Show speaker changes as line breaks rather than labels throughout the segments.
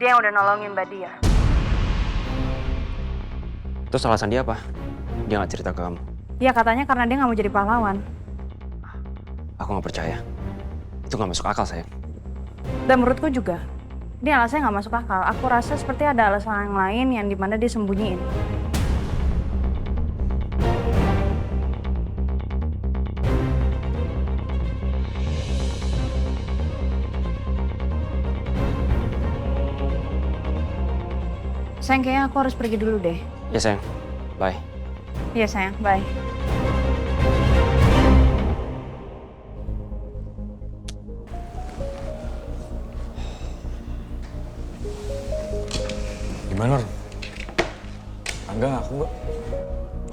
Dia yang udah nolongin Mbak Dia.
Terus alasan dia apa? Dia nggak cerita ke kamu?
Ya katanya karena dia nggak mau jadi pahlawan.
Aku nggak percaya. Itu nggak masuk akal, sayang.
Dan menurutku juga, dia alasannya nggak masuk akal. Aku rasa seperti ada alasan yang lain yang dimana dia sembunyiin. Sayang, kayaknya aku harus pergi dulu deh.
Ya, sayang. Bye.
Iya sayang, bye.
Gimana, Ron? Angga ngaku nggak?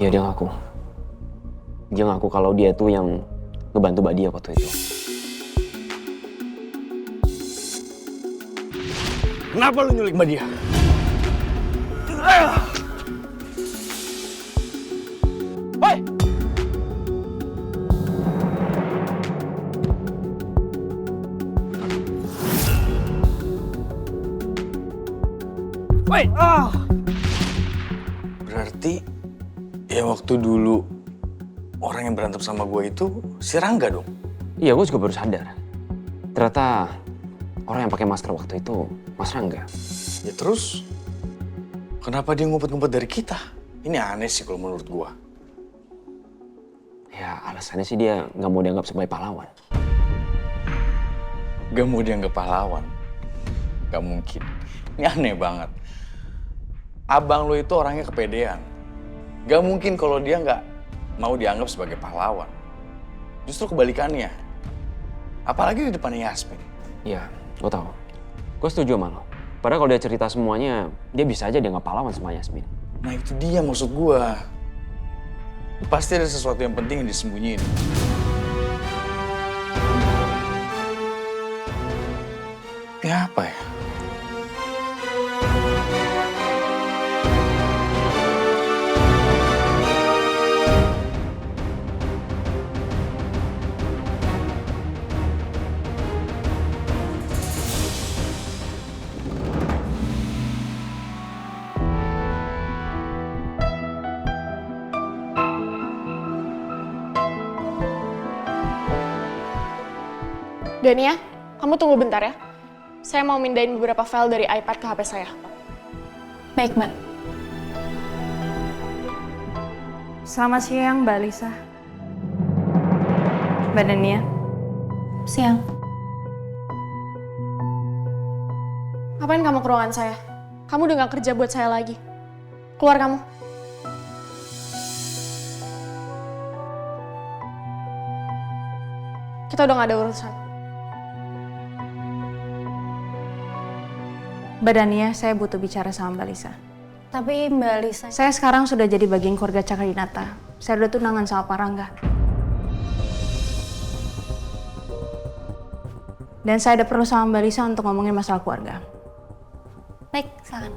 Ya, dia ngaku. Dia ngaku kalau dia tuh yang ngebantu Mbak Dia waktu itu.
Kenapa lu nyulik Mbak Dia? Woi! Woi! Berarti ya waktu dulu orang yang berantem sama gue itu si Rangga dong?
Iya, gue juga baru sadar. Ternyata orang yang pakai masker waktu itu Mas Rangga.
Ya terus kenapa dia ngumpet-ngumpet dari kita? Ini aneh sih kalau menurut gue.
Ya, alasannya sih dia nggak mau dianggap sebagai pahlawan.
Gak mau dianggap pahlawan? Gak mungkin. Ini aneh banget. Abang lo itu orangnya kepedean. Gak mungkin kalau dia nggak mau dianggap sebagai pahlawan. Justru kebalikannya. Apalagi di depannya Yasmin.
Iya, gue tahu. Gue setuju sama lo. Padahal kalau dia cerita semuanya, dia bisa aja dianggap pahlawan sama Yasmin.
Nah itu dia maksud gue. Pasti ada sesuatu yang penting yang disembunyiin. Ini apa ya?
Dania, kamu tunggu bentar ya. Saya mau mindahin beberapa file dari iPad ke HP saya.
Baik, Mbak.
Selamat siang, Mbak Lisa. Mbak Dania.
Siang.
Ngapain kamu ke ruangan saya? Kamu udah gak kerja buat saya lagi. Keluar kamu. Kita udah gak ada urusan.
Mbak Dania, saya butuh bicara sama Mbak Lisa.
Tapi Mbak Lisa...
Saya sekarang sudah jadi bagian keluarga Cakradinata. Saya udah tunangan sama Pak Rangga. Dan saya ada perlu sama Mbak Lisa untuk ngomongin masalah keluarga.
Baik, silakan.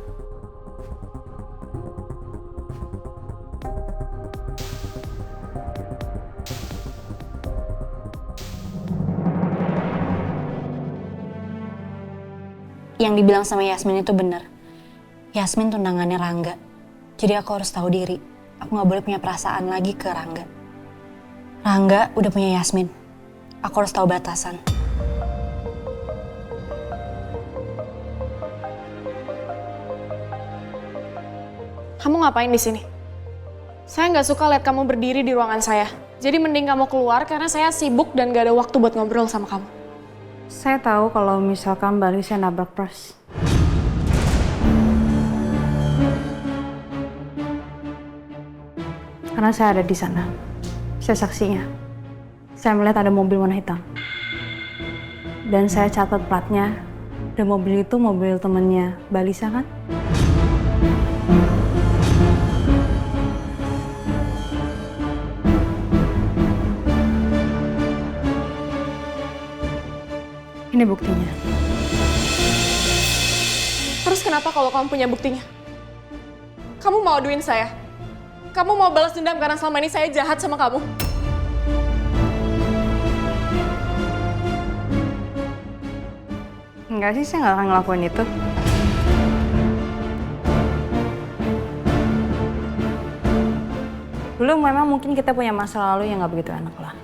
Yang dibilang sama Yasmin itu benar. Yasmin tunangannya Rangga. Jadi aku harus tahu diri. Aku nggak boleh punya perasaan lagi ke Rangga. Rangga udah punya Yasmin. Aku harus tahu batasan.
Kamu ngapain di sini? Saya nggak suka lihat kamu berdiri di ruangan saya. Jadi mending kamu keluar karena saya sibuk dan gak ada waktu buat ngobrol sama kamu.
Saya tahu kalau misalkan Mbak Lisa nabrak pers. Karena saya ada di sana. Saya saksinya. Saya melihat ada mobil warna hitam. Dan saya catat platnya. Dan mobil itu mobil temennya Mbak Lisa kan? Ini buktinya.
Terus kenapa kalau kamu punya buktinya? Kamu mau aduin saya? Kamu mau balas dendam karena selama ini saya jahat sama kamu?
Enggak sih, saya nggak akan ngelakuin itu. Dulu memang mungkin kita punya masa lalu yang nggak begitu enak lah.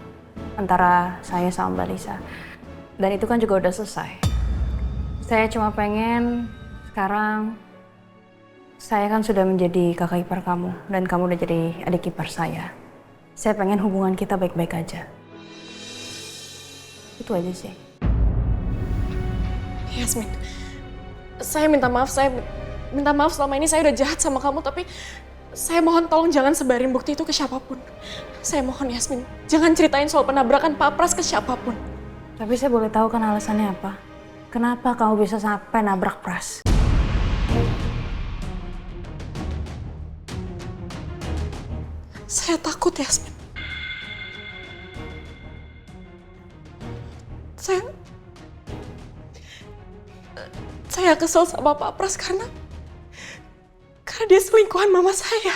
Antara saya sama Mbak Lisa. Dan itu kan juga udah selesai. Saya cuma pengen sekarang saya kan sudah menjadi kakak ipar kamu. Dan kamu udah jadi adik ipar saya. Saya pengen hubungan kita baik-baik aja. Itu aja sih.
Yasmin, saya minta maaf selama ini saya udah jahat sama kamu, tapi saya mohon tolong jangan sebarin bukti itu ke siapapun. Saya mohon Yasmin, jangan ceritain soal penabrakan Pak Pras ke siapapun.
Tapi saya boleh tahu kan alasannya apa? Kenapa kamu bisa sampai nabrak Pras?
Saya takut Yasmin. Saya kesel sama Pak Pras karena dia selingkuhan mama saya.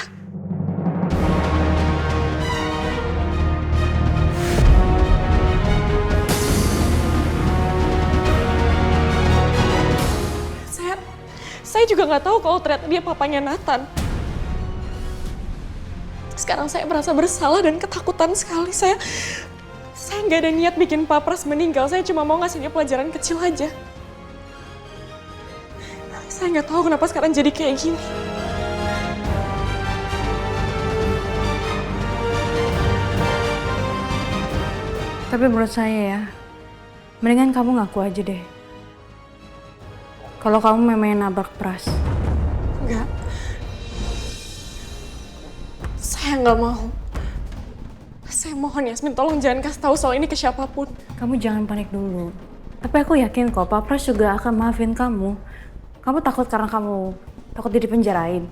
Saya juga nggak tahu kalau ternyata dia papanya Nathan. Sekarang saya merasa bersalah dan ketakutan sekali. Saya nggak ada niat bikin Pak Pras meninggal. Saya cuma mau ngasih dia pelajaran kecil aja. Saya nggak tahu kenapa sekarang jadi kayak gini.
Tapi menurut saya ya, mendingan kamu ngaku aja deh. Kalau kamu memang nabrak Pras.
Enggak. Saya nggak mau. Saya mohon Yasmin, tolong jangan kasih tahu soal ini ke siapapun.
Kamu jangan panik dulu. Tapi aku yakin kok Pak Pras juga akan maafin kamu. Kamu takut karena kamu takut dipenjarain.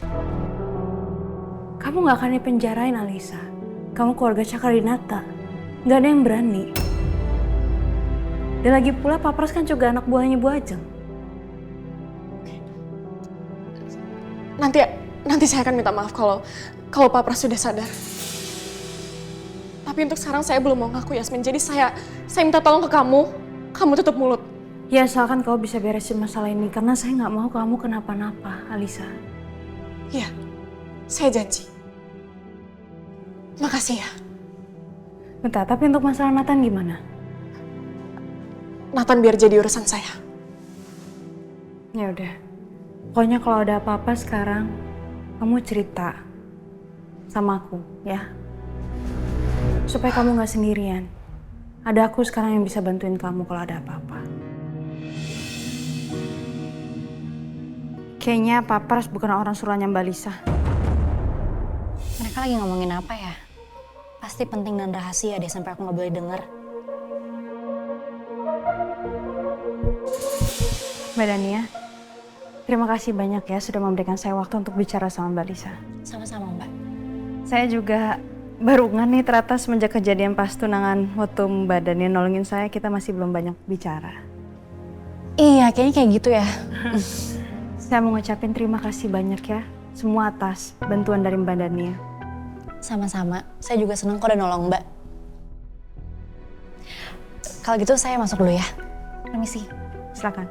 Kamu nggak akan dipenjarain, Alisa. Kamu keluarga Cakradinata. Nggak ada yang berani. Dan lagi pula Pak Pras kan juga anak buahnya Bu Ajeng.
Nanti saya akan minta maaf kalau Pak Pras sudah sadar. Tapi untuk sekarang saya belum mau ngaku Yasmin. Jadi saya minta tolong ke kamu tutup mulut.
Ya asalkan kau bisa beresin masalah ini karena saya nggak mau kamu kenapa-napa, Alisa.
Iya, saya janji. Makasih ya.
Bentar, tapi untuk masalah Nathan gimana?
Nathan biar jadi urusan saya.
Ya udah. Pokoknya kalau ada apa-apa sekarang, kamu cerita sama aku, ya. Supaya kamu nggak sendirian. Ada aku sekarang yang bisa bantuin kamu kalau ada apa-apa. Kayaknya Pak Pras bukan orang suruhannya Mbak Lisa.
Mereka lagi ngomongin apa ya? Pasti penting dan rahasia deh sampai aku nggak boleh denger.
Mbak Dania, terima kasih banyak ya sudah memberikan saya waktu untuk bicara sama Mbak Lisa.
Sama-sama, Mbak.
Saya juga baru nih ternyata semenjak kejadian pas tunangan waktu Mbak Dania nolongin saya, kita masih belum banyak bicara.
Iya, kayaknya kayak gitu ya.
Saya mau ngucapin terima kasih banyak ya, semua atas bantuan dari Mbak Dania.
Sama-sama, saya juga senang kok udah nolong Mbak. Kalau gitu saya masuk dulu ya. Permisi.
Silakan.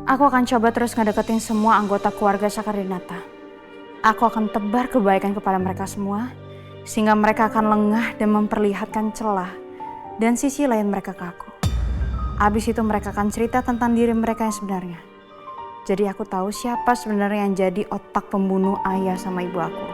Aku akan coba terus ngedeketin semua anggota keluarga Cakradinata. Aku akan tebar kebaikan kepada mereka semua, sehingga mereka akan lengah dan memperlihatkan celah dan sisi lain mereka ke aku. Abis itu mereka akan cerita tentang diri mereka yang sebenarnya. Jadi aku tahu siapa sebenarnya yang jadi otak pembunuh ayah sama ibu aku.